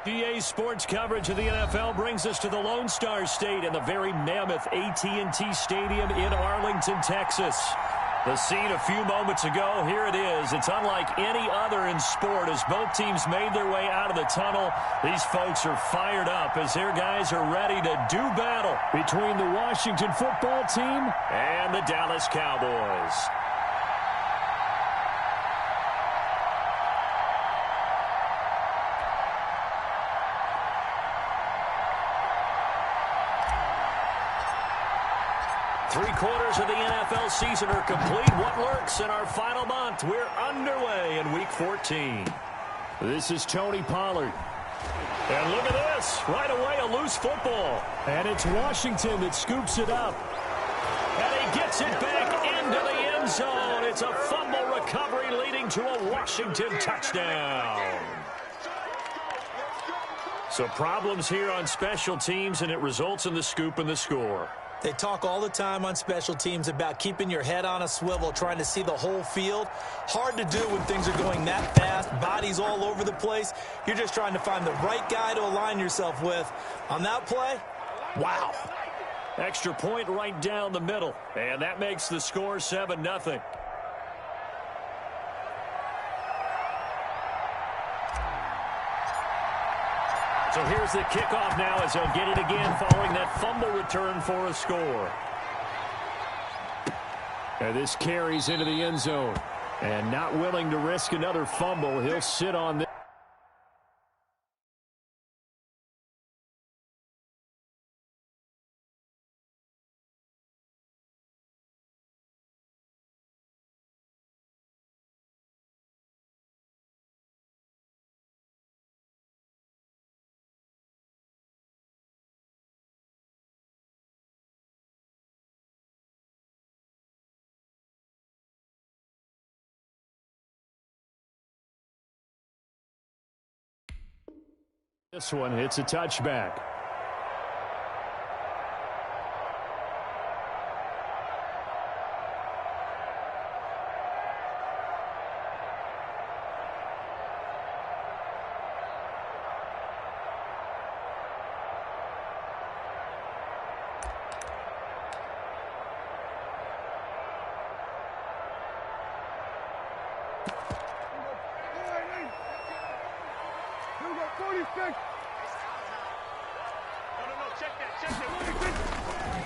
EA Sports coverage of the NFL brings us to the Lone Star State and the very mammoth AT&T Stadium in Arlington, Texas. The scene a few moments ago, here it is. It's unlike any other in sport as both teams made their way out of the tunnel. These folks are fired up as their guys are ready to do battle between the Washington football team and the Dallas Cowboys. Three-quarters of the NFL season are complete. What lurks in our final month? We're underway in Week 14. This is Tony Pollard. And look at this. Right away, a loose football. And it's Washington that scoops it up. And he gets it back into the end zone. It's a fumble recovery leading to a Washington touchdown. So problems here on special teams, and it results in the scoop and the score. They talk all the time on special teams about keeping your head on a swivel, trying to see the whole field. Hard to do when things are going that fast, bodies all over the place. You're just trying to find the right guy to align yourself with. On that play, wow. Extra point right down the middle, and that makes the score 7-0. So here's the kickoff now as they'll get it again following that fumble return for a score. And this carries into the end zone. And not willing to risk another fumble, he'll sit on this. This one hits a touchback.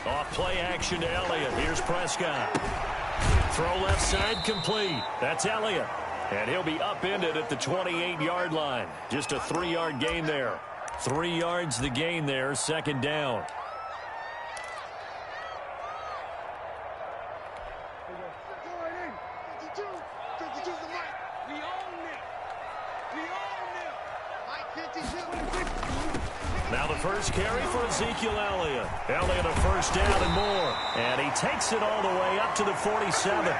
Off play action to Elliott. Here's Prescott. Throw left side complete. That's Elliott. And he'll be upended at the 28-yard line. Just a 3-yard gain there. 3 yards the gain there, second down. Now the first carry for Ezekiel Elliott. Elliott a first down and more. And he takes it all the way up to the 47.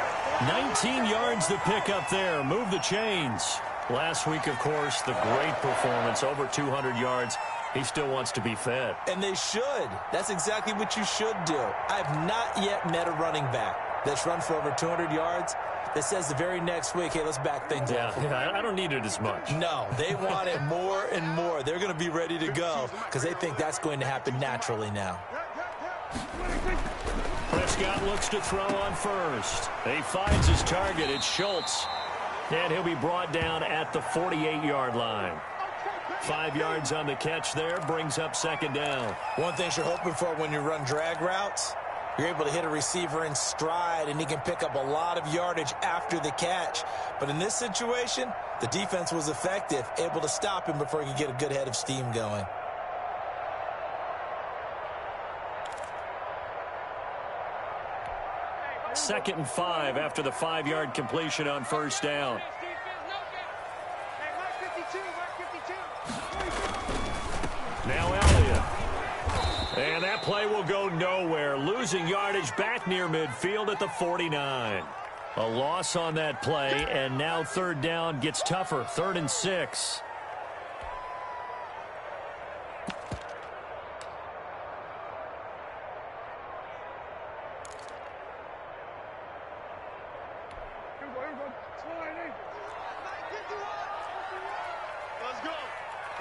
19 yards to pick up there. Move the chains. Last week, of course, the great performance. Over 200 yards. He still wants to be fed. And they should. That's exactly what you should do. I've not yet met a running back that's run for over 200 yards that says the very next week, hey, let's back things up. Yeah, I don't need it as much. No, they want it more and more. They're going to be ready to go because they think that's going to happen naturally now. Prescott looks to throw on first. He finds his target. It's Schultz. And he'll be brought down at the 48-yard line. 5 yards on the catch there, brings up second down. One thing you're hoping for when you run drag routes, you're able to hit a receiver in stride, and he can pick up a lot of yardage after the catch. But in this situation, the defense was effective, able to stop him before he could get a good head of steam going. Second and 5 after the 5-yard completion on first down. Now Elliott. And that play will go nowhere. Losing yardage back near midfield at the 49. A loss on that play, and now third down gets tougher. 3rd and 6.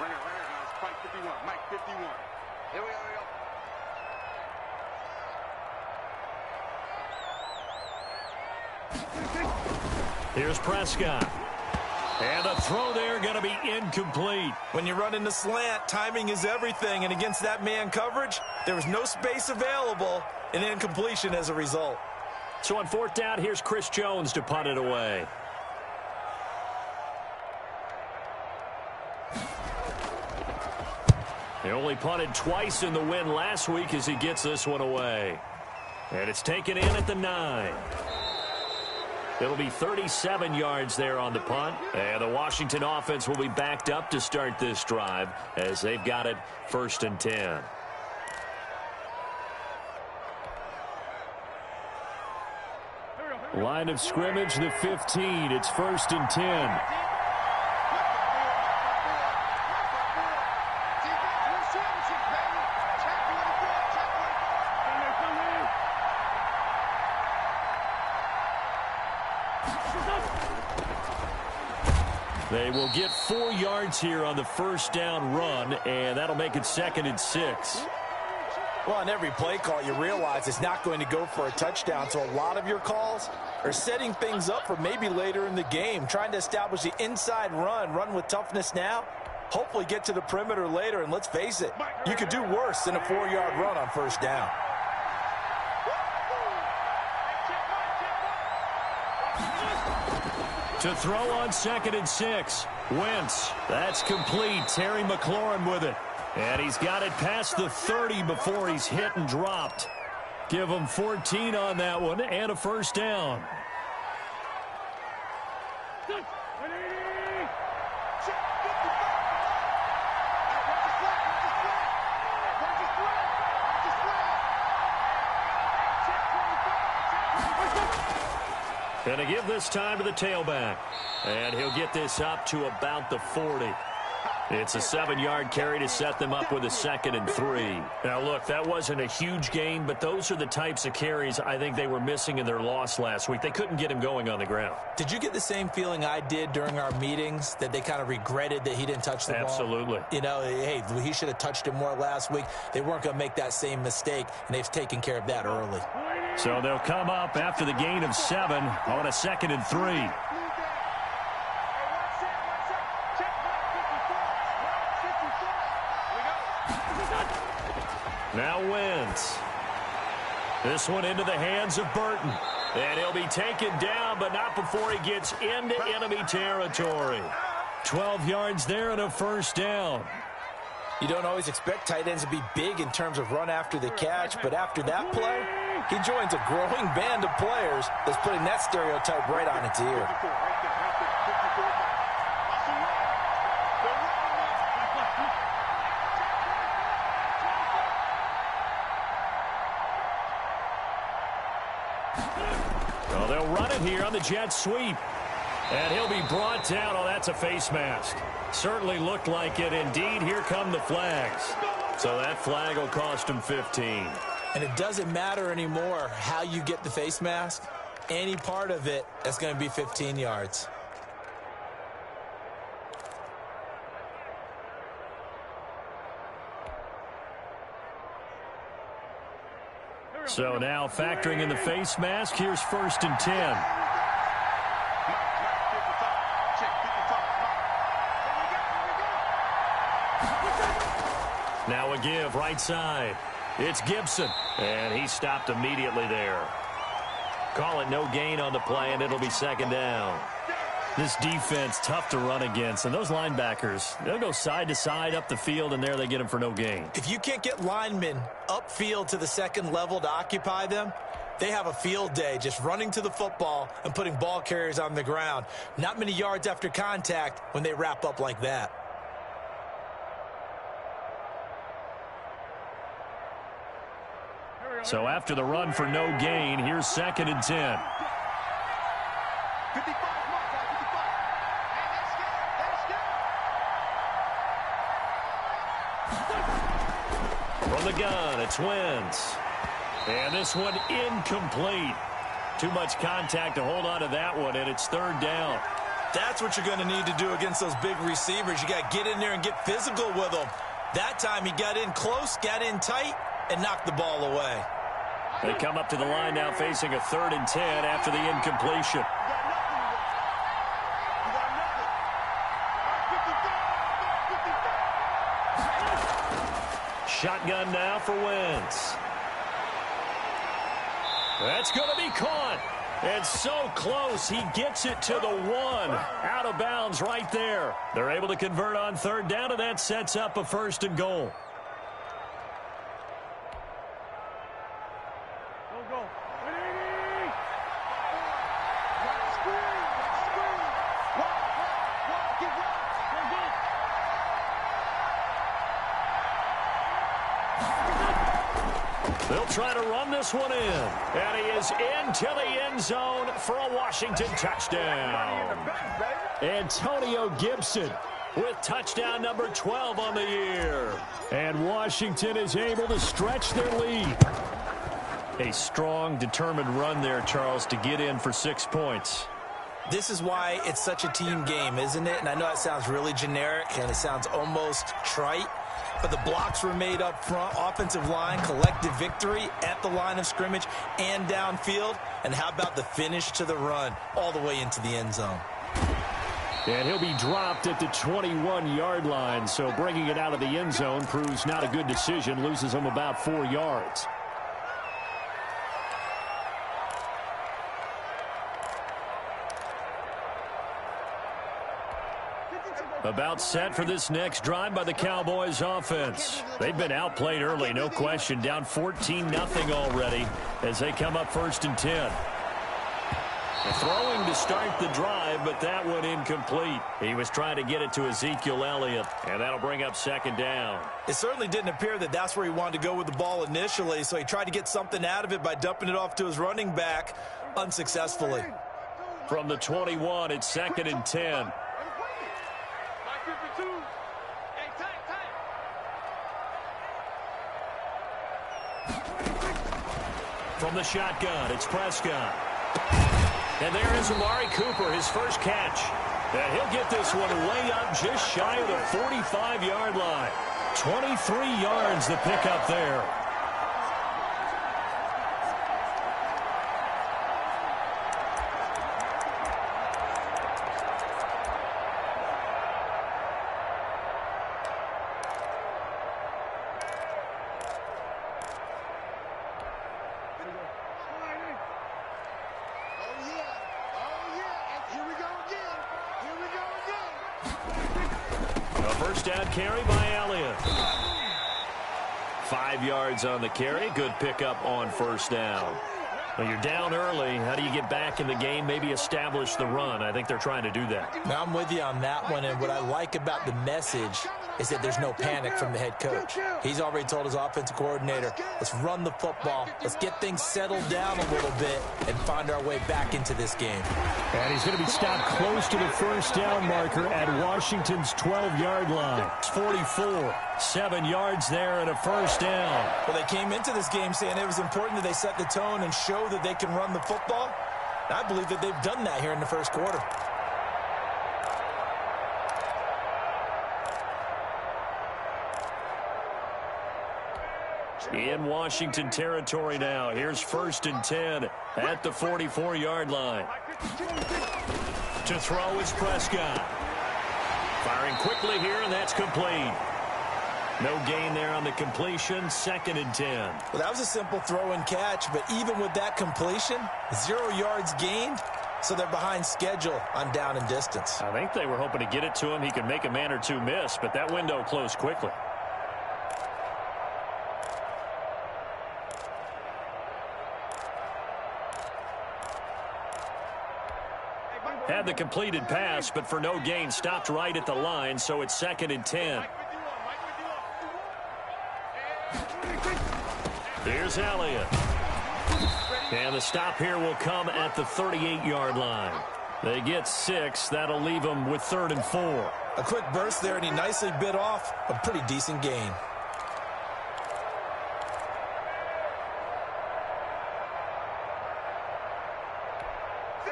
Right here, guys. Fight 51. Mike 51. Here we go, Here's Prescott. And the throw there going to be incomplete. When you run in the slant, timing is everything. And against that man coverage, there was no space available. An incompletion as a result. So on fourth down, here's Chris Jones to punt it away. He only punted twice in the win last week as he gets this one away. And it's taken in at the 9. It'll be 37 yards there on the punt. And the Washington offense will be backed up to start this drive as they've got it 1st and 10. Line of scrimmage, the 15. It's 1st and 10. They will get 4 yards here on the first down run, and that'll make it 2nd and 6. Well, on every play call, you realize it's not going to go for a touchdown, so a lot of your calls are setting things up for maybe later in the game, trying to establish the inside run with toughness now, hopefully get to the perimeter later, and let's face it, you could do worse than a 4-yard run on first down. To throw on 2nd and 6. Wentz. That's complete. Terry McLaurin with it. And he's got it past the 30 before he's hit and dropped. Give him 14 on that one and a first down. Going to give this time to the tailback. And he'll get this up to about the 40. It's a 7-yard carry to set them up with a 2nd and 3. Now, look, that wasn't a huge gain, but those are the types of carries I think they were missing in their loss last week. They couldn't get him going on the ground. Did you get the same feeling I did during our meetings, that they kind of regretted that he didn't touch the ball? Absolutely. You know, hey, he should have touched it more last week. They weren't going to make that same mistake, and they've taken care of that early. So they'll come up after the gain of 7 on a 2nd and 3. Now Wentz. This one into the hands of Burton. And he'll be taken down, but not before he gets into enemy territory. 12 yards there and a first down. You don't always expect tight ends to be big in terms of run after the catch, but after that play, he joins a growing band of players that's putting that stereotype right on its ear. Well, they'll run it here on the jet sweep. And he'll be brought down. Oh, that's a face mask. Certainly looked like it. Indeed, here come the flags. So that flag will cost him 15. And it doesn't matter anymore how you get the face mask. Any part of it, that's going to be 15 yards. So now factoring in the face mask, here's 1st and 10. Now a give right side. It's Gibson, and he stopped immediately there. Call it no gain on the play, and it'll be 2nd down. This defense, tough to run against, and those linebackers, they'll go side to side up the field, and there they get them for no gain. If you can't get linemen upfield to the second level to occupy them, they have a field day just running to the football and putting ball carriers on the ground. Not many yards after contact when they wrap up like that. So after the run for no gain, here's 2nd and 10. From the gun, it's Wentz. And this one incomplete. Too much contact to hold on to that one, and it's 3rd down. That's what you're going to need to do against those big receivers. You got to get in there and get physical with them. That time he got in close, got in tight, and knocked the ball away. They come up to the line now facing a 3rd and 10 after the incompletion. Shotgun now for Wentz. That's going to be caught. And so close, he gets it to the 1. Out of bounds right there. They're able to convert on 3rd down, and that sets up a 1st and goal. They'll try to run this one in. And he is into the end zone for a Washington touchdown. Antonio Gibson with touchdown number 12 on the year. And Washington is able to stretch their lead. A strong, determined run there, Charles, to get in for 6 points. This is why it's such a team game, isn't it? And I know it sounds really generic and it sounds almost trite. But the blocks were made up front, offensive line, collective victory at the line of scrimmage and downfield. And how about the finish to the run all the way into the end zone? And he'll be dropped at the 21-yard line. So bringing it out of the end zone proves not a good decision. Loses him about 4 yards. About set for this next drive by the Cowboys offense. They've been outplayed early, no question. Down 14-0 already as they come up 1st and 10. Throwing to start the drive, but that one incomplete. He was trying to get it to Ezekiel Elliott, and that'll bring up 2nd down. It certainly didn't appear that that's where he wanted to go with the ball initially, so he tried to get something out of it by dumping it off to his running back unsuccessfully. From the 21, it's 2nd and 10. From the shotgun, it's Prescott. And there is Amari Cooper, his first catch. And he'll get this one way up just shy of the 45-yard line. 23 yards the pickup there. Down carry by Elliott. 5 yards on the carry. Good pickup on 1st down. Well, you're down early. How do you get back in the game? Maybe establish the run. I think they're trying to do that. Now, I'm with you on that one, and what I like about the message is that there's no panic from the head coach. He's already told his offensive coordinator, let's run the football. Let's get things settled down a little bit and find our way back into this game. And he's going to be stopped close to the 1st down marker at Washington's 12-yard line. It's 44. 7 yards there and a 1st down. Well, they came into this game saying it was important that they set the tone and show that they can run the football. And I believe that they've done that here in the 1st quarter. In Washington territory now. Here's 1st and 10 at the 44-yard line. To throw is Prescott. Firing quickly here, and that's complete. No gain there on the completion. 2nd and 10. Well, that was a simple throw and catch, but even with that completion, 0 yards gained, so they're behind schedule on down and distance. I think they were hoping to get it to him. He could make a man or two miss, but that window closed quickly. Had the completed pass, but for no gain, stopped right at the line, so it's 2nd and 10. Here's Elliott. And the stop here will come at the 38-yard line. They get 6. That'll leave them with 3rd and 4. A quick burst there, and he nicely bit off a pretty decent gain.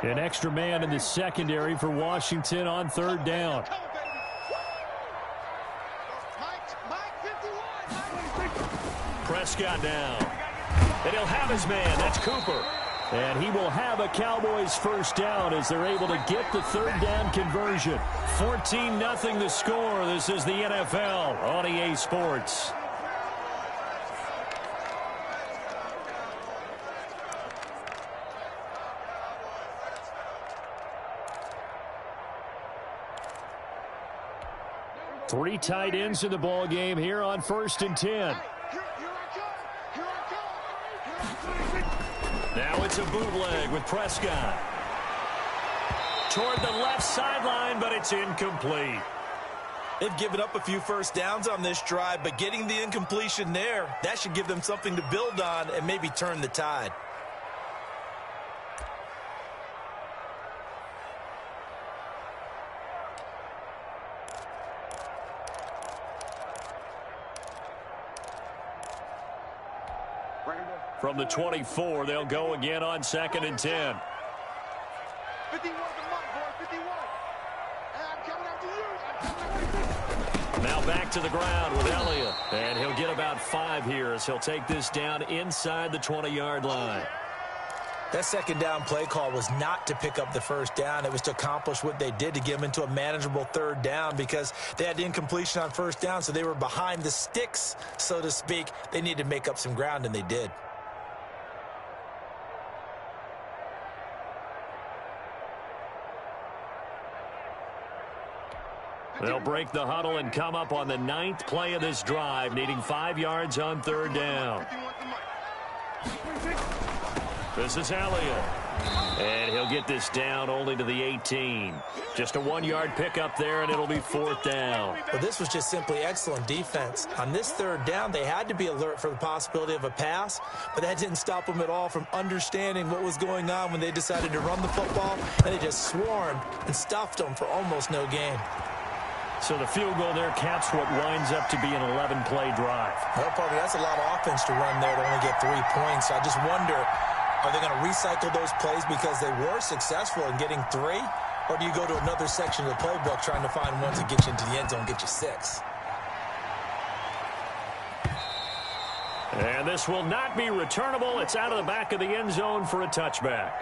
An extra man in the secondary for Washington on third down. Prescott now. And he'll have his man. That's Cooper. And he will have a Cowboys first down as they're able to get the third down conversion. 14-0 the score. This is the NFL on EA Sports. Three tight ends in the ball game here on 1st and 10. Now it's a bootleg with Prescott. Toward the left sideline, but it's incomplete. They've given up a few first downs on this drive, but getting the incompletion there, that should give them something to build on and maybe turn the tide. From the 24, they'll go again on 2nd and 10. 51 the mark, boy, 51. I'm coming after you. Now back to the ground with Elliott. And he'll get about 5 here as he'll take this down inside the 20-yard line. That second down play call was not to pick up the first down. It was to accomplish what they did to get them into a manageable third down because they had the incompletion on first down, so they were behind the sticks, so to speak. They needed to make up some ground, and they did. They'll break the huddle and come up on the 9th play of this drive, needing 5 yards on third down. This is Elliott. And he'll get this down only to the 18. Just a 1-yard pickup there, and it'll be 4th down. Well, this was just simply excellent defense. On this third down, they had to be alert for the possibility of a pass, but that didn't stop them at all from understanding what was going on when they decided to run the football, and they just swarmed and stuffed them for almost no gain. So the field goal there caps what winds up to be an 11-play drive. Well, partner, that's a lot of offense to run there to only get 3 points. I just wonder, are they going to recycle those plays because they were successful in getting 3? Or do you go to another section of the playbook trying to find ones that get you into the end zone and get you 6? And this will not be returnable. It's out of the back of the end zone for a touchback.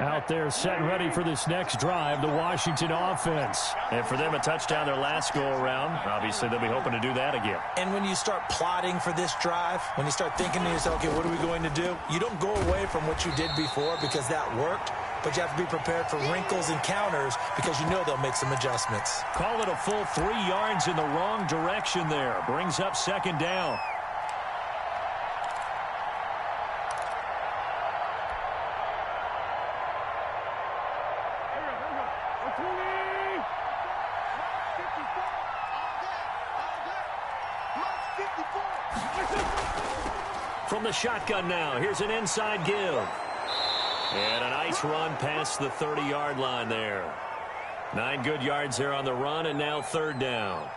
Out there set and ready for this next drive, the Washington offense. And for them, a touchdown their last go-around. Obviously, they'll be hoping to do that again. And when you start plotting for this drive, when you start thinking to yourself, okay, what are we going to do? You don't go away from what you did before because that worked, but you have to be prepared for wrinkles and counters because you know they'll make some adjustments. Call it a full 3 yards in the wrong direction there. Brings up 2nd down. From the shotgun now, here's an inside give. And a nice run past the 30-yard line there. 9 good yards there on the run, and now 3rd down.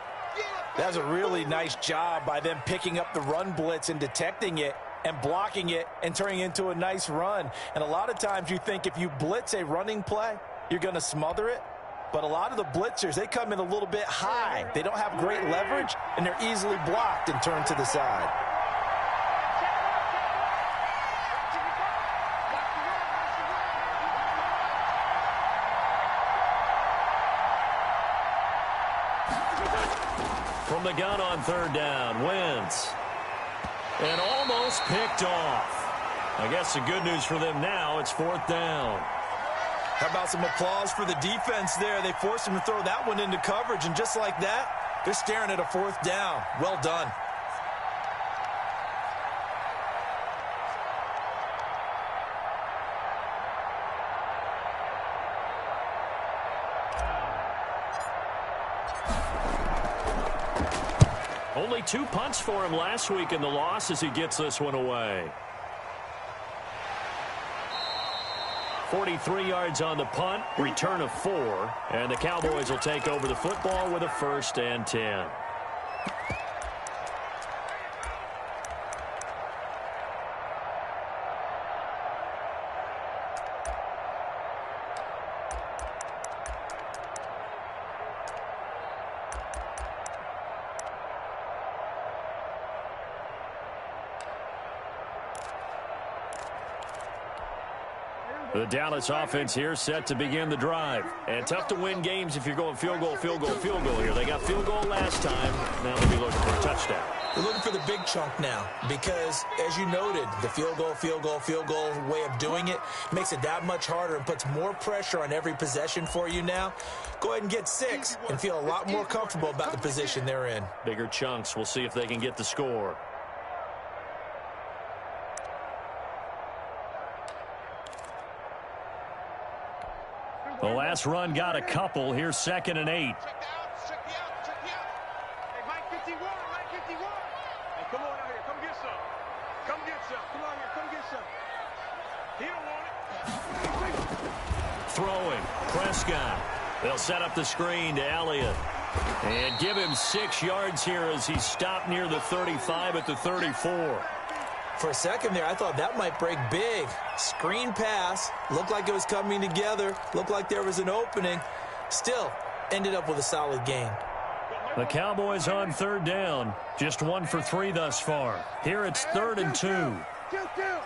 That's a really nice job by them picking up the run blitz and detecting it and blocking it and turning it into a nice run. And a lot of times you think if you blitz a running play, you're going to smother it. But a lot of the blitzers, they come in a little bit high. They don't have great leverage, and they're easily blocked and turned to the side. From the gun on 3rd down, Wentz. And almost picked off. I guess the good news for them now, it's 4th down. How about some applause for the defense there? They forced him to throw that one into coverage, and just like that, they're staring at a 4th down. Well done. Only 2 punts for him last week in the loss as he gets this one away. 43 yards on the punt, return of 4, and the Cowboys will take over the football with a 1st and 10. The Dallas offense here set to begin the drive. And tough to win games if you're going field goal, field goal, field goal here. They got field goal last time. Now they'll be looking for a touchdown. They're looking for the big chunk now because, as you noted, the field goal, field goal, field goal way of doing it makes it that much harder and puts more pressure on every possession for you now. Go ahead and get 6 and feel a lot more comfortable about the position they're in. Bigger chunks. We'll see if they can get the score. The last run got a couple. Here's 2nd and 8. Check the out, check the out, check the out. Hey, Mike 51, Mike 51. Hey, come on out here, come get some. Come get some. Come on here, come get some. He don't want it. Throwing. Prescott. They'll set up the screen to Elliott. And give him 6 yards here as he stopped near the 35 at the 34. For a second there, I thought that might break big. Screen pass. Looked like it was coming together. Looked like there was an opening. Still, ended up with a solid gain. The Cowboys on 3rd down. Just 1 for 3 thus far. Here it's 3rd and 2. 2-2.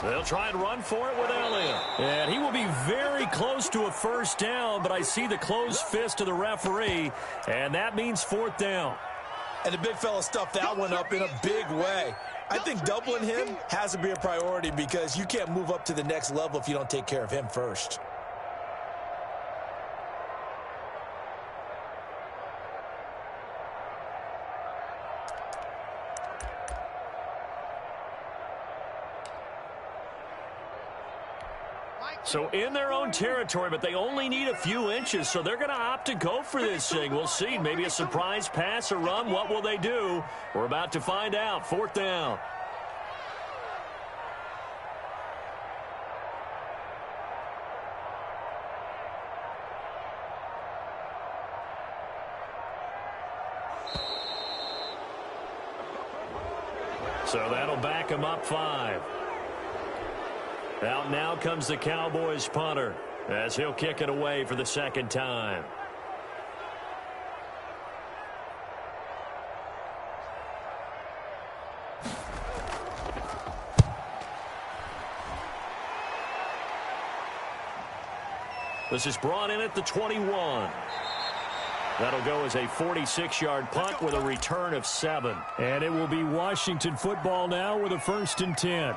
They'll try and run for it with Elliott. And he will be very close to a 1st down, but I see the closed fist of the referee, and that means 4th down. And the big fella stuffed that one up in a big way. I think doubling him has to be a priority because you can't move up to the next level if you don't take care of him first. So in their own territory, but they only need a few inches, so they're going to opt to go for this thing. We'll see. Maybe a surprise pass or run. What will they do? We're about to find out. 4th down. So that'll back them up 5. Out now comes the Cowboys punter as he'll kick it away for the 2nd time. This is brought in at the 21. That'll go as a 46-yard punt with a return of 7. And it will be Washington football now with a 1st and 10.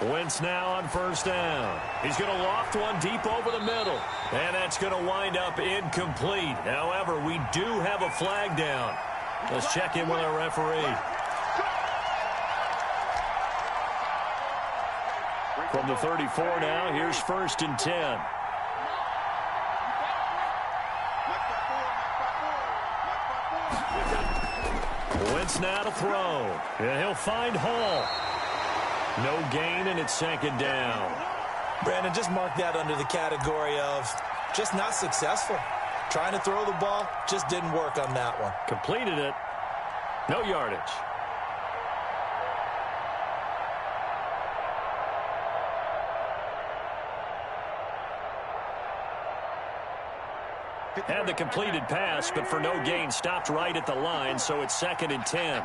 Wentz now on 1st down. He's going to loft one deep over the middle. And that's going to wind up incomplete. However, we do have a flag down. Let's check in with our referee. From the 34 now, here's 1st and 10. Wentz now to throw. And he'll find Hall. No gain, and it's 2nd down. Brandon, just mark that under the category of just not successful. Trying to throw the ball, just didn't work on that one. Completed it. No yardage. Had the completed pass, but for no gain, stopped right at the line, so it's 2nd and 10.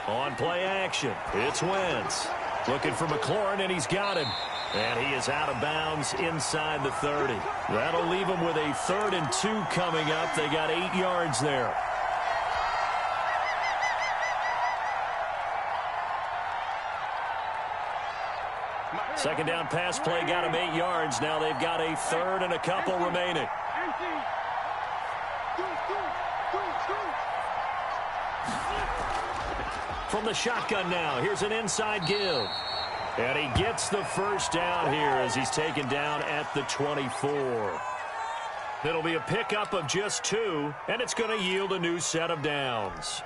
On play action, it's Wentz. Looking for McLaurin, and he's got him. And he is out of bounds inside the 30. That'll leave him with a 3rd and 2 coming up. They got 8 yards there. Second down pass play got him 8 yards. Now they've got a 3rd and a couple remaining. From the shotgun now, here's an inside give. And he gets the first down here as he's taken down at the 24. It'll be a pickup of just 2, and it's going to yield a new set of downs.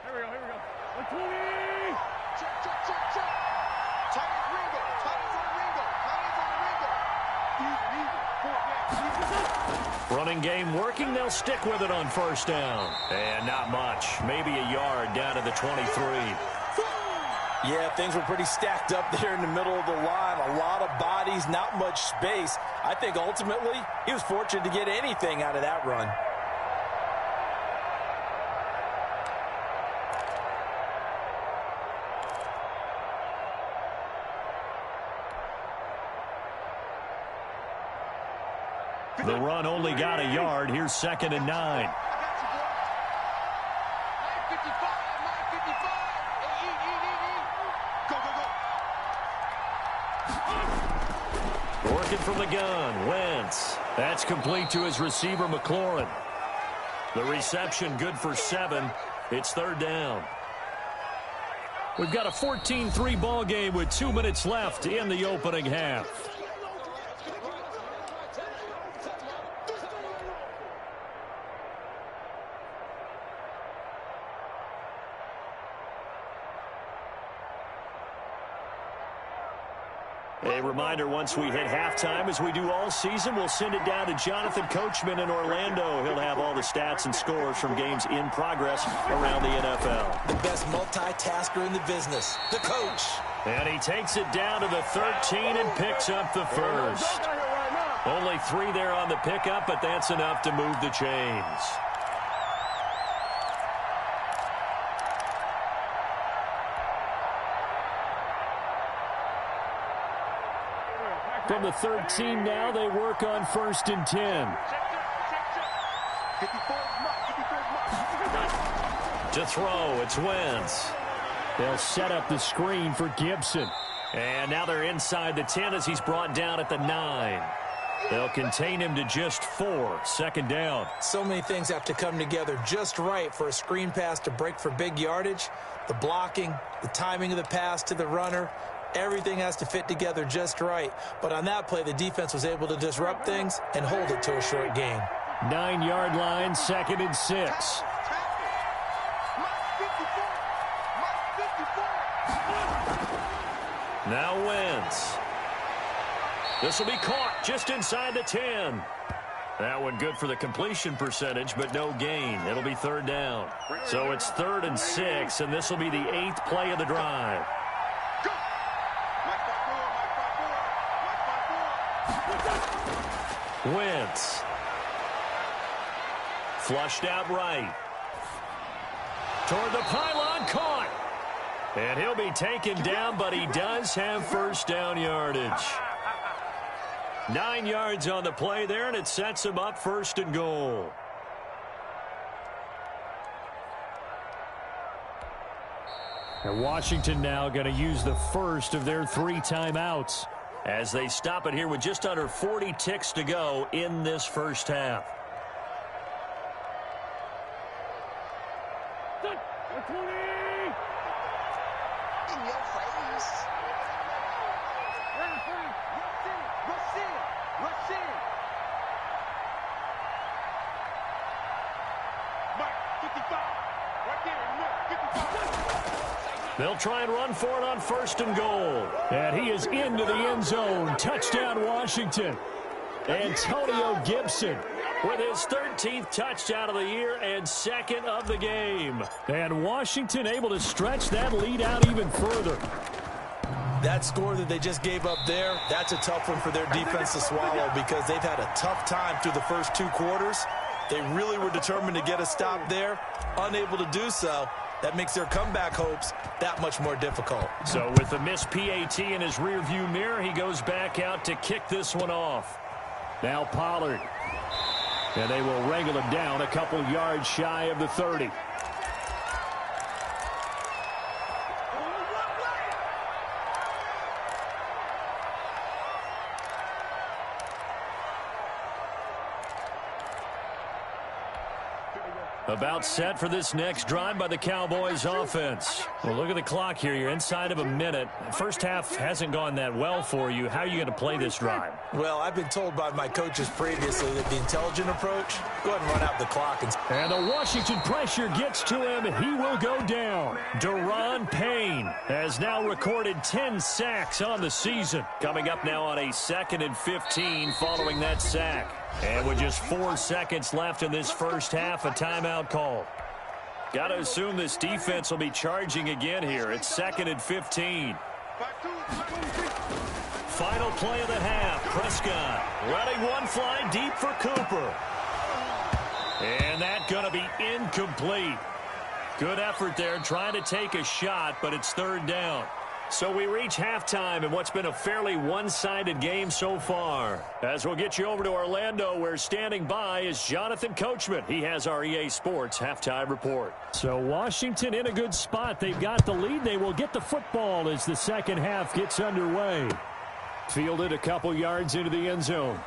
Here we go, here we go. 120! Check, check, check, check. Tight end Ringo. Tight end on Ringo. Tight end on Ringo. Running game working. They'll stick with it on first down. And not much. Maybe a yard down to the 23. Yeah, things were pretty stacked up there in the middle of the line. A lot of bodies, not much space. I think ultimately he was fortunate to get anything out of that run. The run only got a yard. Here's 2nd and 9. Working from the gun, Wentz. That's complete to his receiver, McLaurin. The reception good for 7. It's 3rd down. We've got a 14-3 ball game with 2 minutes left in the opening half. A reminder, once we hit halftime, as we do all season, we'll send it down to Jonathan Coachman in Orlando. He'll have all the stats and scores from games in progress around the NFL. The best multitasker in the business, the coach. And he takes it down to the 13 and picks up the first. Only 3 there on the pickup, but that's enough to move the chains. From the 13 now, they work on 1st and 10. To throw, it's Wentz. They'll set up the screen for Gibson. And now they're inside the 10 as he's brought down at the 9. They'll contain him to just 4. 2nd down. So many things have to come together just right for a screen pass to break for big yardage. The blocking, the timing of the pass to the runner. Everything has to fit together just right. But on that play, the defense was able to disrupt things and hold it to a short gain. 9-yard line, 2nd and 6. Now Wentz. This will be caught just inside the 10. That one good for the completion percentage, but no gain. It'll be 3rd down. So it's 3rd and 6, and this will be the 8th play of the drive. Wentz. Flushed out right. Toward the pylon, caught. And he'll be taken down, but he does have first down yardage. 9 yards on the play there, and it sets him up 1st and goal. And Washington now going to use the first of their 3 timeouts as they stop it here with just under 40 ticks to go in this first half. In your face. Rush in. Mike, 55. Right there, 55. They'll try and run for it on 1st and goal. And he is into the end zone. Touchdown, Washington. Antonio Gibson with his 13th touchdown of the year and 2nd of the game. And Washington able to stretch that lead out even further. That score that they just gave up there, that's a tough one for their defense to swallow because they've had a tough time through the first 2 quarters. They really were determined to get a stop there, unable to do so. That makes their comeback hopes that much more difficult. So with the missed PAT in his rearview mirror, he goes back out to kick this one off. Now Pollard. And they will wrangle him down a couple yards shy of the 30. About set for this next drive by the Cowboys offense. Well, look at the clock here. You're inside of a minute. First half hasn't gone that well for you. How are you going to play this drive? Well, I've been told by my coaches previously that the intelligent approach, go ahead and run out the clock. And the Washington pressure gets to him. He will go down. Deron Payne has now recorded 10 sacks on the season. Coming up now on a 2nd and 15 following that sack. And with just 4 seconds left in this first half, a timeout call. Got to assume this defense will be charging again here. It's 2nd and 15. Final play of the half. Prescott letting one fly deep for Cooper. And that going to be incomplete. Good effort there trying to take a shot, but it's 3rd down. So we reach halftime in what's been a fairly one-sided game so far. As we'll get you over to Orlando, where standing by is Jonathan Coachman. He has our EA Sports halftime report. So Washington in a good spot. They've got the lead. They will get the football as the second half gets underway. Fielded a couple yards into the end zone.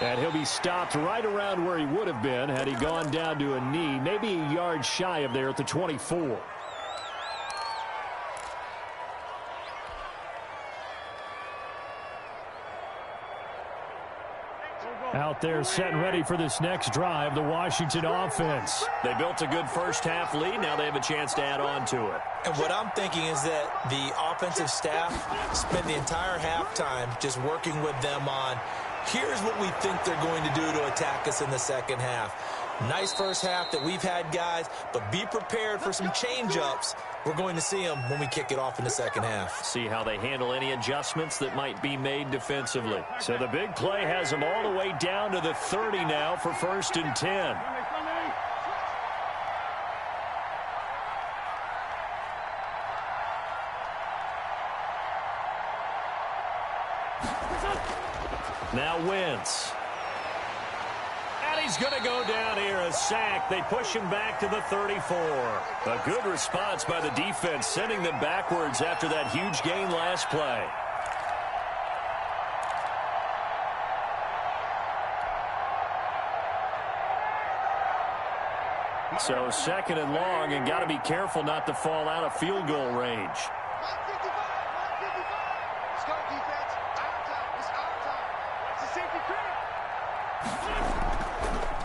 And he'll be stopped right around where he would have been had he gone down to a knee, maybe a yard shy of there at the 24. Out there set and ready for this next drive, the Washington offense. They built a good first half lead. Now they have a chance to add on to it. And what I'm thinking is that the offensive staff spend the entire halftime just working with them on, here's what we think they're going to do to attack us in the second half. Nice first half that we've had, guys, but be prepared for some change-ups. We're going to see them when we kick it off in the second half. See how they handle any adjustments that might be made defensively. So the big play has them all the way down to the 30 now for 1st and 10. Now Wentz. And he's going to go down here, a sack. They push him back to the 34. A good response by the defense, sending them backwards after that huge gain last play. So 2nd and long, and got to be careful not to fall out of field goal range.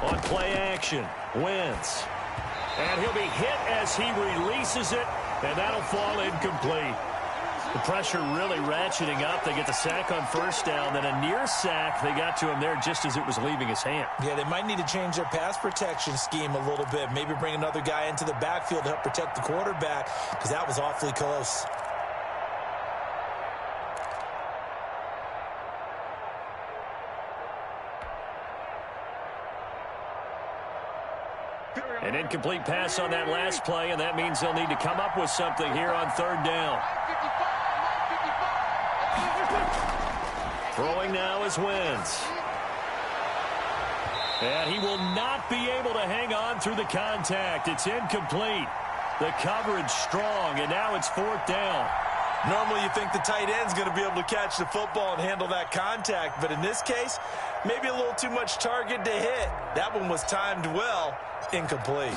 On play action, Wentz. And he'll be hit as he releases it, and that'll fall incomplete. The pressure really ratcheting up. They get the sack on 1st down, then a near sack. They got to him there just as it was leaving his hand. Yeah, they might need to change their pass protection scheme a little bit. Maybe bring another guy into the backfield to help protect the quarterback, because that was awfully close. An incomplete pass on that last play, and that means they'll need to come up with something here on 3rd down. Throwing now is Wentz. And he will not be able to hang on through the contact. It's incomplete. The coverage strong, and now it's 4th down. Normally you think the tight end's going to be able to catch the football and handle that contact, but in this case, maybe a little too much target to hit. That one was timed well. Incomplete.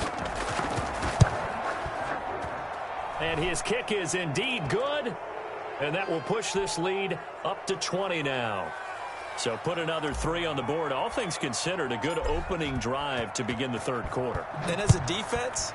And his kick is indeed good. And that will push this lead up to 20 now. So put another 3 on the board. All things considered, a good opening drive to begin the 3rd quarter. And as a defense,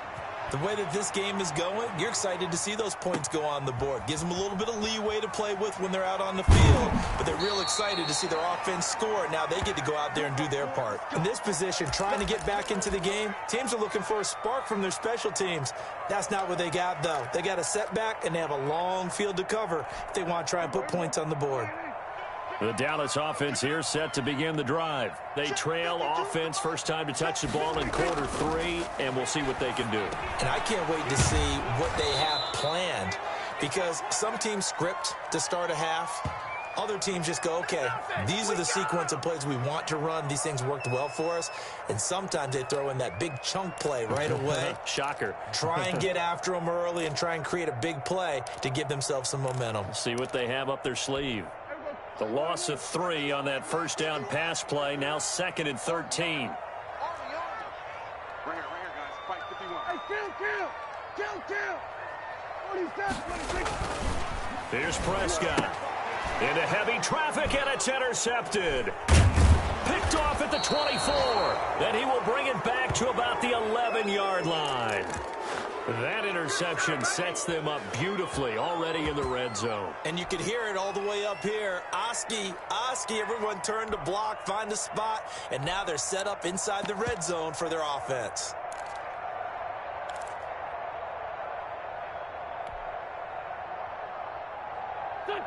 the way that this game is going, you're excited to see those points go on the board. Gives them a little bit of leeway to play with when they're out on the field, but they're real excited to see their offense score. Now they get to go out there and do their part. In this position, trying to get back into the game, teams are looking for a spark from their special teams. That's not what they got, though. They got a setback, and they have a long field to cover if they want to try and put points on the board. The Dallas offense here set to begin the drive. They trail offense, first time to touch the ball in quarter 3, and we'll see what they can do. And I can't wait to see what they have planned, because some teams script to start a half. Other teams just go, okay, these are the sequence of plays we want to run. These things worked well for us. And sometimes they throw in that big chunk play right away. Shocker. Try and get after them early and try and create a big play to give themselves some momentum. See what they have up their sleeve. The loss of 3 on that first down pass play, now 2nd and 13. Right here, guys. Fight 51. Hey, kill. 47, 26. Here's Prescott. Into heavy traffic, and it's intercepted. Picked off at the 24. Then he will bring it back to about the 11-yard line. That interception sets them up beautifully already in the red zone. And you can hear it all the way up here. Oski, everyone turned to block, find a spot, and now they're set up inside the red zone for their offense.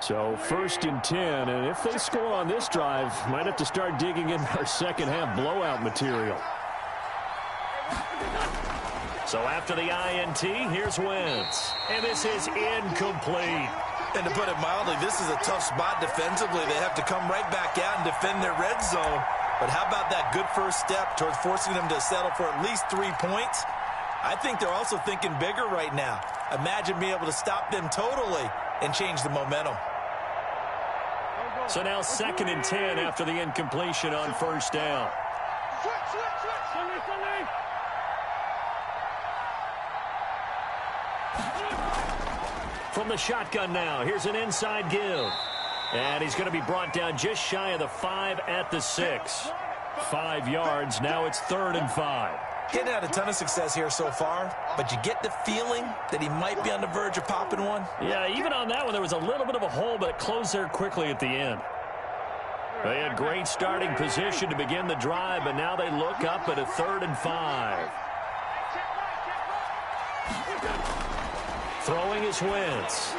So 1st and 10, and if they score on this drive, might have to start digging in our second half blowout material. So after the INT, here's Wentz. And this is incomplete. And to put it mildly, this is a tough spot defensively. They have to come right back out and defend their red zone. But how about that good first step towards forcing them to settle for at least 3 points? I think they're also thinking bigger right now. Imagine being able to stop them totally and change the momentum. So now 2nd and 10 after the incompletion on first down. From the shotgun now, here's an inside give. And he's going to be brought down just shy of the 5 at the 6. 5 yards, now it's 3rd and 5. Getting had a ton of success here so far, but you get the feeling that he might be on the verge of popping one. Yeah, even on that one, there was a little bit of a hole, but it closed there quickly at the end. They had great starting position to begin the drive, but now they look up at a 3rd and 5. Throwing is Wentz.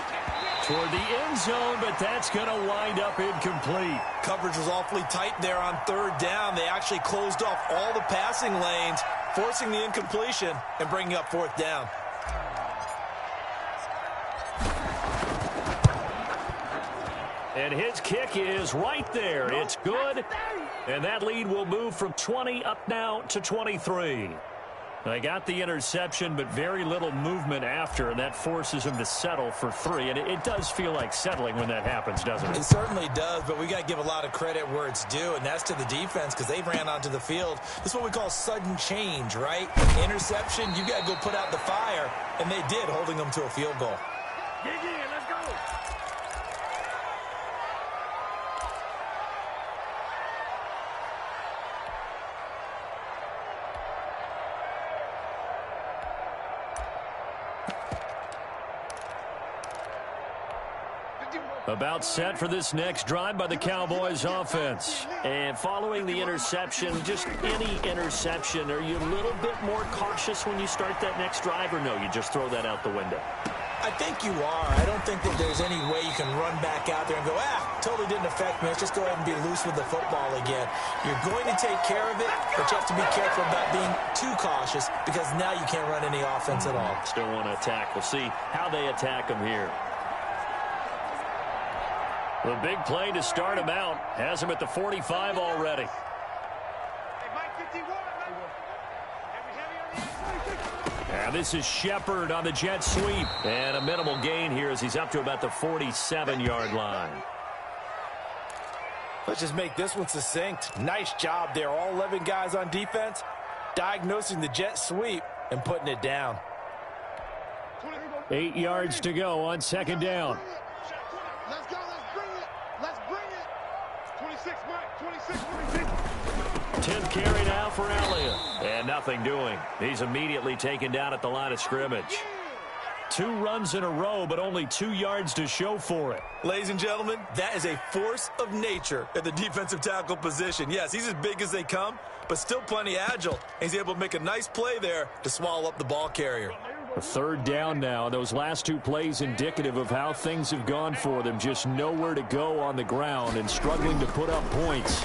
Toward the end zone, but that's going to wind up incomplete. Coverage was awfully tight there on 3rd down. They actually closed off all the passing lanes, forcing the incompletion and bringing up 4th down. And his kick is right there. It's good. And that lead will move from 20 up now to 23. They got the interception, but very little movement after, and that forces him to settle for 3. And it does feel like settling when that happens, doesn't it? It certainly does, but we got to give a lot of credit where it's due, and that's to the defense because they ran onto the field. This is what we call sudden change, right? Interception, you got to go put out the fire, and they did, holding them to a field goal. Let's go. About set for this next drive by the Cowboys offense. And following the interception, just any interception, are you a little bit more cautious when you start that next drive, or no, you just throw that out the window? I think you are. I don't think that there's any way you can run back out there and go, totally didn't affect me. Let's just go ahead and be loose with the football again. You're going to take care of it, but you have to be careful about being too cautious because now you can't run any offense at all. Still want to attack. We'll see how they attack them here. The big play to start him out has him at the 45 already. And this is Shepard on the jet sweep. And a minimal gain here as he's up to about the 47-yard line. Let's just make this one succinct. Nice job there. All 11 guys on defense diagnosing the jet sweep and putting it down. 8 yards to go on 2nd down. Let's go. Let's bring it. 26, Mike. 26. 10th carry now for Elliott. And nothing doing. He's immediately taken down at the line of scrimmage. 2 runs in a row, but only 2 yards to show for it. Ladies and gentlemen, that is a force of nature at the defensive tackle position. Yes, he's as big as they come, but still plenty agile. He's able to make a nice play there to swallow up the ball carrier. A third down now. Those last two plays indicative of how things have gone for them. Just nowhere to go on the ground and struggling to put up points.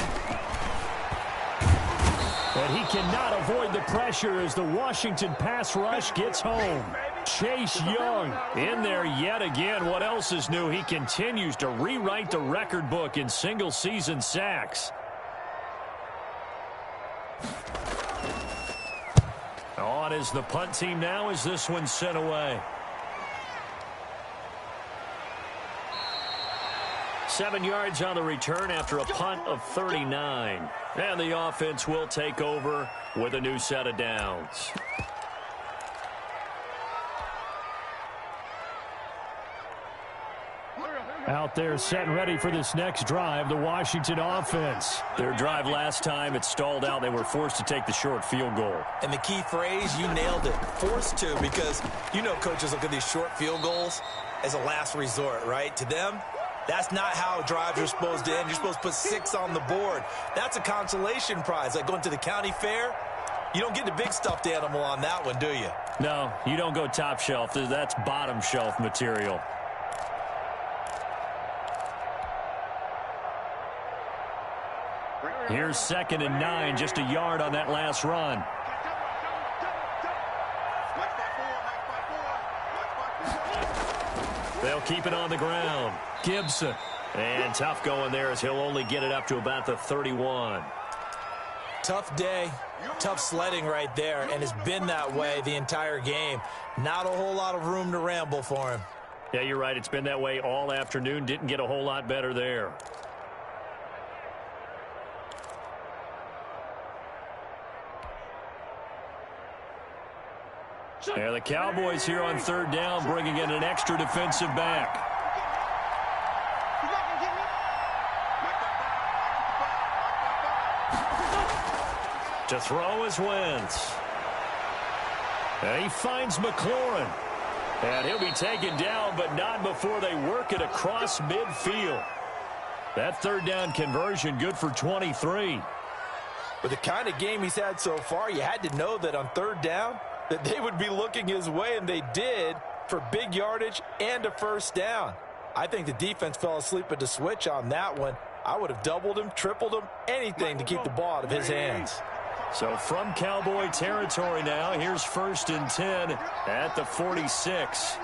But he cannot avoid the pressure as the Washington pass rush gets home. Chase Young in there yet again. What else is new? He continues to rewrite the record book in single-season sacks. On is the punt team now as this one's sent away. 7 yards on the return after a punt of 39. And the offense will take over with a new set of downs. Out there set and ready for this next drive, the Washington offense. Their drive last time, it stalled out. They were forced to take the short field goal. And the key phrase, you nailed it, forced to, because you know coaches look at these short field goals as a last resort, right? To them, that's not how drives are supposed to end. You're supposed to put 6 on the board. That's a consolation prize. Like going to the county fair, you don't get the big stuffed animal on that one, do you? No, you don't go top shelf. That's bottom shelf material. Here's 2nd and 9, just a yard on that last run. They'll keep it on the ground. Gibson. And tough going there as he'll only get it up to about the 31. Tough day, tough sledding right there, and it's been that way the entire game. Not a whole lot of room to ramble for him. Yeah, you're right. It's been that way all afternoon. Didn't get a whole lot better there. Yeah, the Cowboys here on 3rd down, bringing in an extra defensive back. To throw is Wentz. And he finds McLaurin. And he'll be taken down, but not before they work it across midfield. That 3rd down conversion good for 23. With the kind of game he's had so far, you had to know that on 3rd down, that they would be looking his way, and they did, for big yardage and a 1st down. I think the defense fell asleep at the switch on that one. I would have doubled him, tripled him, anything to keep the ball out of his hands. So from Cowboy territory now, here's 1st and 10 at the 46.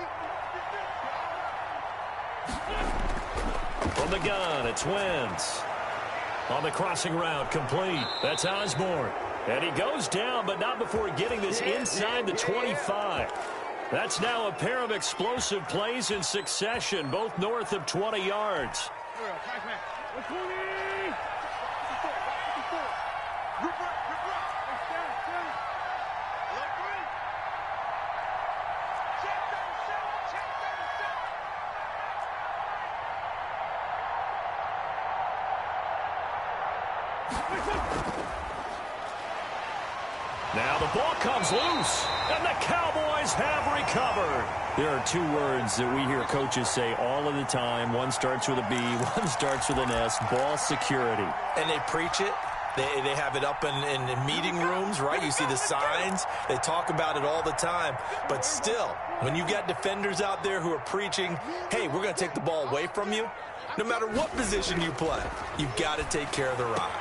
From the gun, it's Wentz. On the crossing route, complete. That's Osborne. And he goes down, but not before getting this inside the 25. That's now a pair of explosive plays in succession, both north of 20 yards. Now the ball comes loose, and the Cowboys have recovered. There are 2 words that we hear coaches say all of the time. One starts with a B, one starts with an S, ball security. And they preach it. They have it up in meeting rooms, right? You see the signs. They talk about it all the time. But still, when you got defenders out there who are preaching, hey, we're going to take the ball away from you, no matter what position you play, you've got to take care of the rock.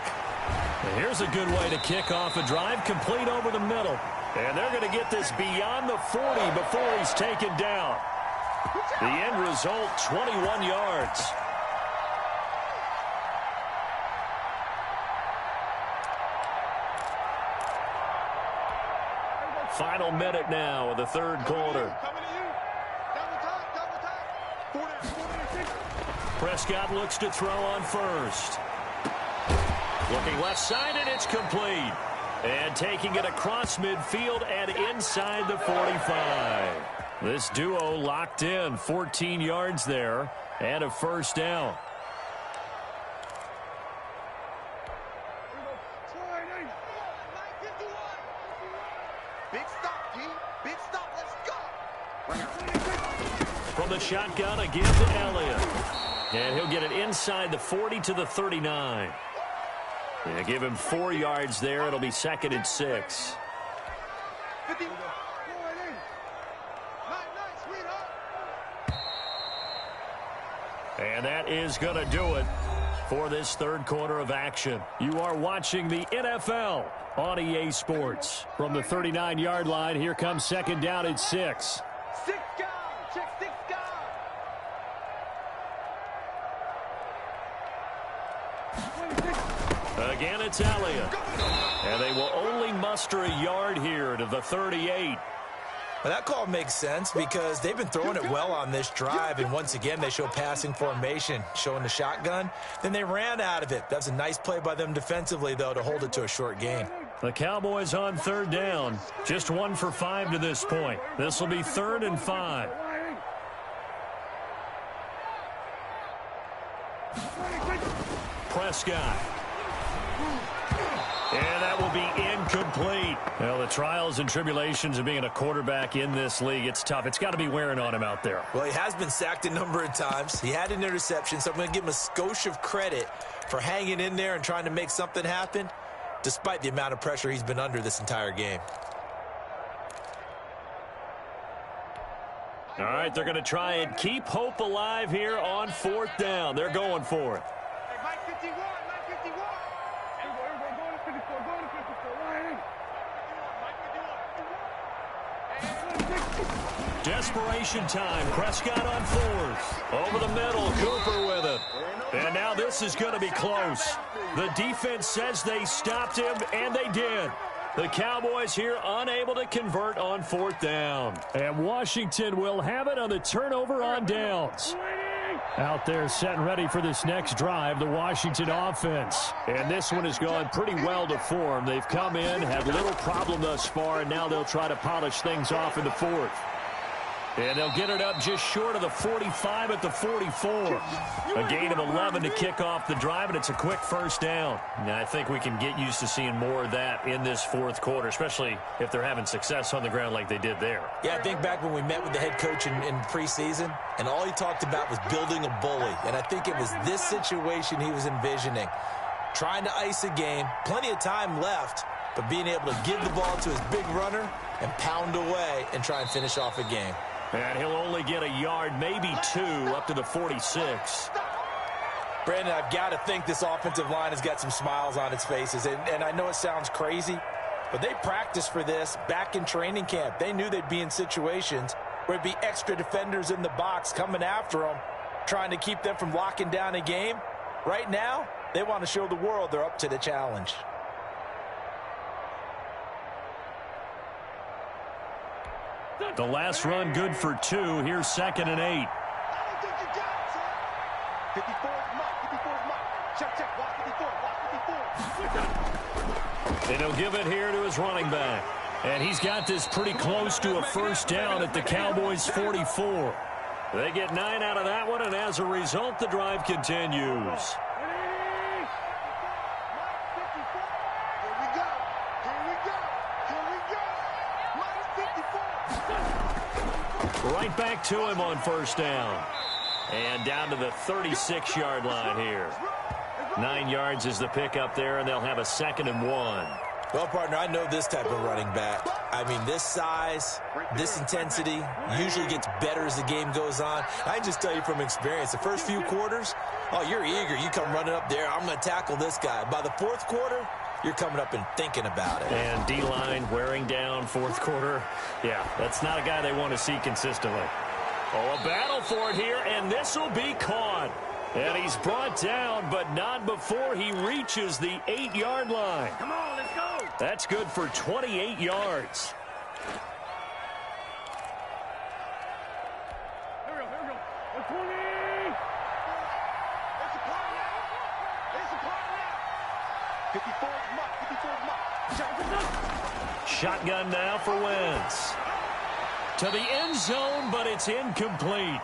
And here's a good way to kick off a drive, complete over the middle. And they're going to get this beyond the 40 before he's taken down. The end result, 21 yards. Final minute now of the 3rd quarter. Prescott looks to throw on 1st. Looking left side, and it's complete. And taking it across midfield and inside the 45. This duo locked in, 14 yards there, and a 1st down. Big stop, G. Big stop. Let's go. From the shotgun, a give to Elliott. And he'll get it inside the 40 to the 39. Yeah, give him 4 yards there. It'll be 2nd and 6. And that is going to do it for this third quarter of action. You are watching the NFL on EA Sports. From the 39-yard line, here comes second down at 6. 6 gone. Check 6 gone. Again, it's Elliott. And they will only muster a yard here to the 38. Well, that call makes sense because they've been throwing it well on this drive, and once again they show passing formation, showing the shotgun. Then they ran out of it. That's a nice play by them defensively, though, to hold it to a short gain. The Cowboys on third down, just 1 for 5 to this point. This will be 3rd and 5. Prescott. And that will be incomplete. Well, the trials and tribulations of being a quarterback in this league, it's tough. It's got to be wearing on him out there. Well, he has been sacked a number of times. He had an interception, so I'm going to give him a skosh of credit for hanging in there and trying to make something happen, despite the amount of pressure he's been under this entire game. All right, they're going to try and keep hope alive here on 4th down. They're going for it. Hey, Mike 51, Mike 51. Everybody go to 54, go to 54. Mike 51. Desperation time. Prescott on 4th. Over the middle, Cooper with it. And now this is going to be close. The defense says they stopped him, and they did. The Cowboys here unable to convert on 4th down. And Washington will have it on the turnover on downs. Out there set and ready for this next drive, the Washington offense. And this one has gone pretty well to form. They've come in, had little problem thus far, and now they'll try to polish things off in the 4th. And they'll get it up just short of the 45 at the 44. A gain of 11 to kick off the drive, and it's a quick first down. Now, I think we can get used to seeing more of that in this 4th quarter, especially if they're having success on the ground like they did there. Yeah, I think back when we met with the head coach in preseason, and all he talked about was building a bully. And I think it was this situation he was envisioning. Trying to ice a game, plenty of time left, but being able to give the ball to his big runner and pound away and try and finish off a game. And he'll only get a yard, maybe 2, up to the 46. Brandon, I've got to think this offensive line has got some smiles on its faces. And I know it sounds crazy, but they practiced for this back in training camp. They knew they'd be in situations where it'd be extra defenders in the box coming after them, trying to keep them from locking down a game. Right now, they want to show the world they're up to the challenge. The last run good for 2. Here's 2nd and 8. I don't think you got it, son. 54 is Mike. 54 is Mike. Check. Watch 54. And he'll give it here to his running back. And he's got this pretty close to a first down at the Cowboys' 44. They get 9 out of that one, and as a result, the drive continues. Right back to him on first down. And down to the 36-yard line here. 9 yards is the pickup there, and they'll have a 2nd and 1. Well, partner, I know this type of running back. I mean, this size, this intensity usually gets better as the game goes on. I can just tell you from experience, the first few quarters, oh, you're eager. You come running up there, I'm going to tackle this guy. By the 4th quarter, you're coming up and thinking about it. And D-line wearing down 4th quarter. Yeah, that's not a guy they want to see consistently. Oh, a battle for it here, and this will be caught. And he's brought down, but not before he reaches the 8-yard line. Come on, let's go. That's good for 28 yards. Here we go. 20. It's a play now. 54 is Mike. 54 is Mike. Shotgun now for Wentz. To the end zone, but it's incomplete.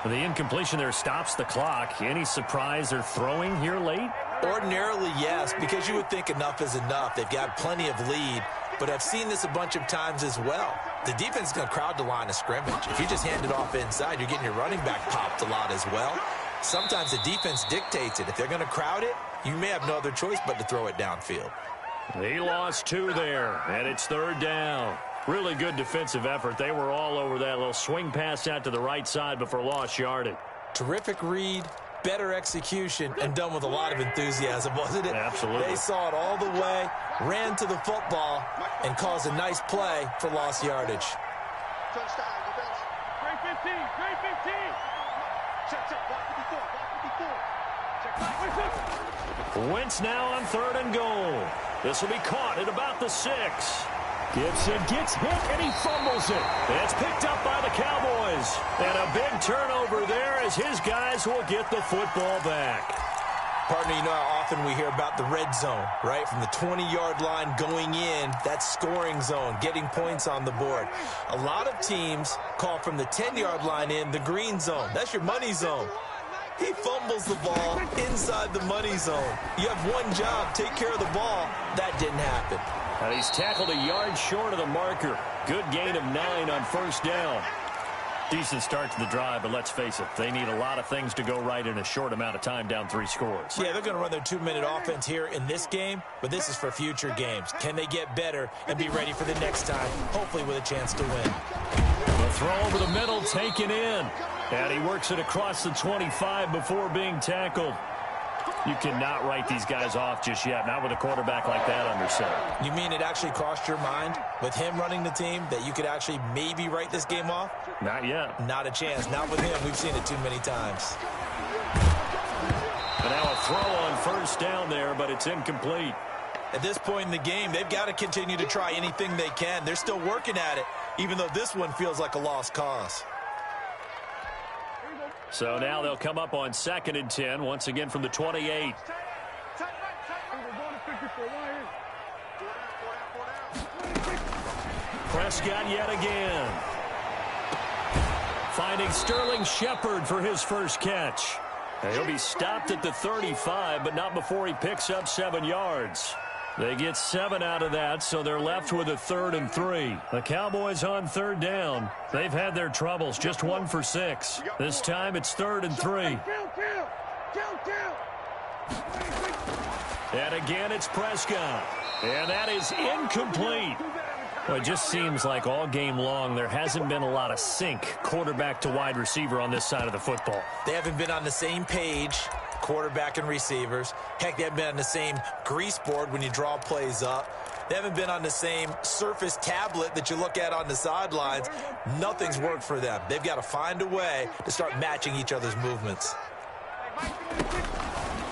The incompletion there stops the clock. Any surprise they're throwing here late? Ordinarily, yes, because you would think enough is enough. They've got plenty of lead, but I've seen this a bunch of times as well. The defense is going to crowd the line of scrimmage. If you just hand it off inside, you're getting your running back popped a lot as well. Sometimes the defense dictates it. If they're going to crowd it, you may have no other choice but to throw it downfield. He lost 2 there, and it's 3rd down. Really good defensive effort. They were all over that little swing pass out to the right side before lost yardage. Terrific read, better execution and done with a lot of enthusiasm, wasn't it? Absolutely. They saw it all the way, ran to the football, and caused a nice play for lost yardage. Touchdown, defense. Grade 15, grade 15. Check, block 54, block 54. Check, Wentz now on 3rd and goal. This will be caught at about the 6. Gibson gets hit, and he fumbles it. It's picked up by the Cowboys. And a big turnover there as his guys will get the football back. Partner, you know how often we hear about the red zone, right? From the 20-yard line going in, that's scoring zone, getting points on the board. A lot of teams call from the 10-yard line in the green zone. That's your money zone. He fumbles the ball inside the money zone. You have one job, take care of the ball. That didn't happen. And he's tackled a yard short of the marker. Good gain of 9 on 1st down. Decent start to the drive, but let's face it, they need a lot of things to go right in a short amount of time, down 3 scores. Yeah, they're going to run their 2-minute offense here in this game, but this is for future games. Can they get better and be ready for the next time, hopefully with a chance to win? The throw over the middle, taken in. And he works it across the 25 before being tackled. You cannot write these guys off just yet, not with a quarterback like that under center. You mean it actually crossed your mind with him running the team that you could actually maybe write this game off? Not yet. Not a chance. Not with him. We've seen it too many times. And now a throw on 1st down there, but it's incomplete. At this point in the game, they've got to continue to try anything they can. They're still working at it, even though this one feels like a lost cause. So now they'll come up on 2nd and 10, once again from the 28. Prescott yet again. Finding Sterling Shepard for his first catch. And he'll be stopped at the 35, but not before he picks up 7 yards. They get 7 out of that, so they're left with a 3rd and 3. The Cowboys on 3rd down. They've had their troubles, just 1 for 6. This time it's 3rd and 3. And again, it's Prescott. And that is incomplete. Well, it just seems like all game long there hasn't been a lot of sync quarterback to wide receiver on this side of the football. They haven't been on the same page, quarterback and receivers. Heck, they haven't been on the same grease board when you draw plays up. They haven't been on the same Surface tablet that you look at on the sidelines. Nothing's worked for them. They've got to find a way to start matching each other's movements.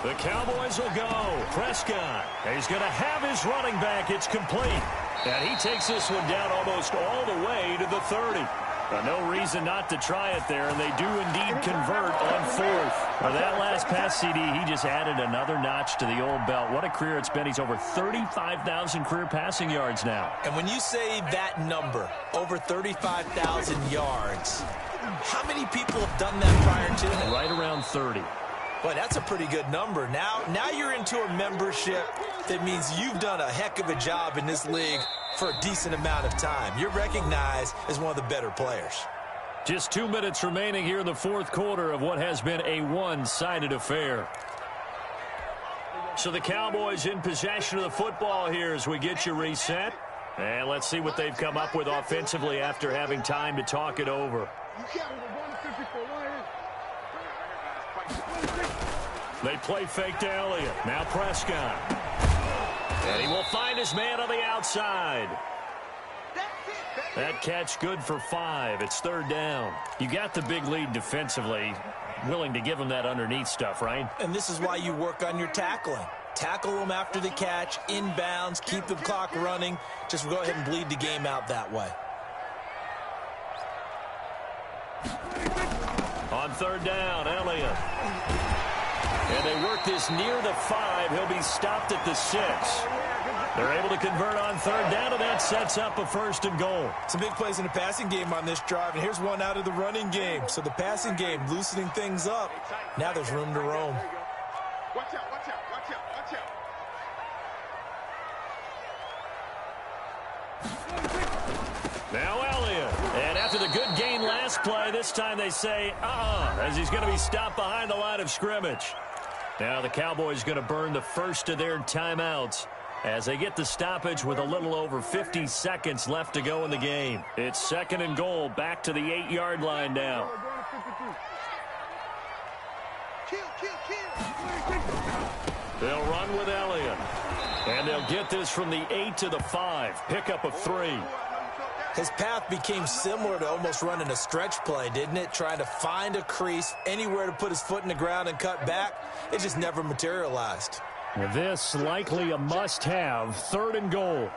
The Cowboys will go. Prescott. He's going to have his running back. It's complete. And he takes this one down almost all the way to the 30. No reason not to try it there, and they do indeed convert on 4th. Well, that last pass, CD, he just added another notch to the old belt. What a career it's been. He's over 35,000 career passing yards now. And when you say that number, over 35,000 yards, how many people have done that prior to him? Right around 30. Boy, that's a pretty good number. Now you're into a membership that means you've done a heck of a job in this league for a decent amount of time. You're recognized as one of the better players. Just 2 minutes remaining here in the 4th quarter of what has been a one-sided affair. So the Cowboys in possession of the football here as we get you reset. And let's see what they've come up with offensively after having time to talk it over. They play fake to Elliott. Now Prescott. And he will find his man on the outside. That catch good for 5. It's 3rd down. You got the big lead defensively. Willing to give him that underneath stuff, right? And this is why you work on your tackling. Tackle them after the catch, inbounds, keep the clock running. Just go ahead and bleed the game out that way. On 3rd down, Elliott. And they work this near the 5. He'll be stopped at the 6. They're able to convert on 3rd down, and that sets up a 1st and goal. Some big plays in the passing game on this drive, and here's one out of the running game. So the passing game loosening things up. Now there's room to roam. Watch out, watch out, watch out, watch out. Now Elliott. And after the good gain last play, this time they say, as he's going to be stopped behind the line of scrimmage. Now the Cowboys going to burn the first of their timeouts as they get the stoppage with a little over 50 seconds left to go in the game. It's 2nd and goal, back to the 8-yard line now. They'll run with Elliott. And they'll get this from the 8 to the 5. Pickup of 3. His path became similar to almost running a stretch play, didn't it? Trying to find a crease, anywhere to put his foot in the ground and cut back. It just never materialized. This likely a must-have. 3rd and goal.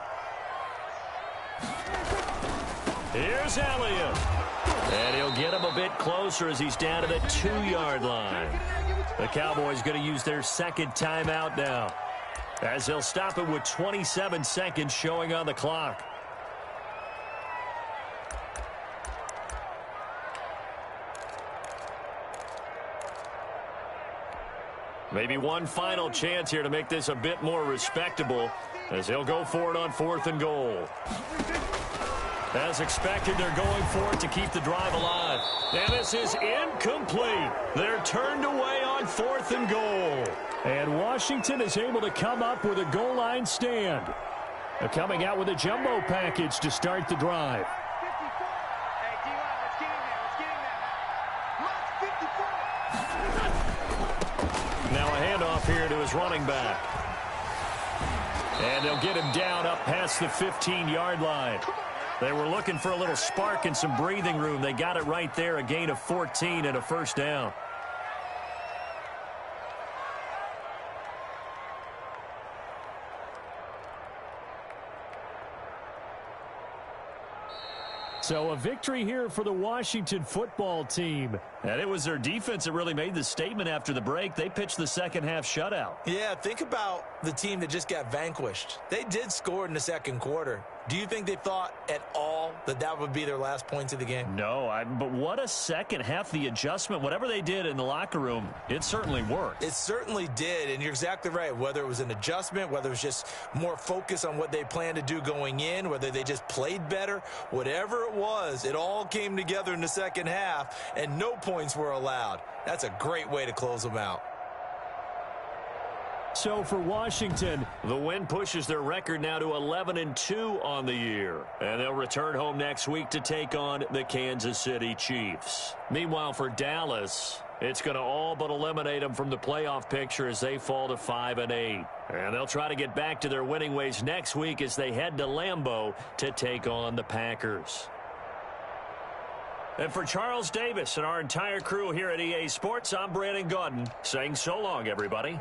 Here's Elliott. And he'll get him a bit closer as he's down to the 2-yard line. The Cowboys going to use their 2nd timeout now, as he'll stop it with 27 seconds showing on the clock. Maybe one final chance here to make this a bit more respectable, as he'll go for it on 4th and goal. As expected, they're going for it to keep the drive alive. And this is incomplete. They're turned away on 4th and goal. And Washington is able to come up with a goal line stand. They're coming out with a jumbo package to start the drive. Now a handoff here to his running back. And they'll get him down up past the 15-yard line. They were looking for a little spark and some breathing room. They got it right there, a gain of 14 and a 1st down. So a victory here for the Washington football team. And it was their defense that really made the statement after the break. They pitched the second-half shutout. Yeah, think about the team that just got vanquished. They did score in the 2nd quarter. Do you think they thought at all that that would be their last points of the game? No, but what a second half. The adjustment, whatever they did in the locker room, it certainly worked. It certainly did, and you're exactly right. Whether it was an adjustment, whether it was just more focus on what they planned to do going in, whether they just played better, whatever it was, it all came together in the 2nd half, and no points were allowed. That's a great way to close them out. So for Washington, the win pushes their record now to 11-2 on the year. And they'll return home next week to take on the Kansas City Chiefs. Meanwhile, for Dallas, it's going to all but eliminate them from the playoff picture as they fall to 5-8. And they'll try to get back to their winning ways next week as they head to Lambeau to take on the Packers. And for Charles Davis and our entire crew here at EA Sports, I'm Brandon Gaudin saying so long, everybody.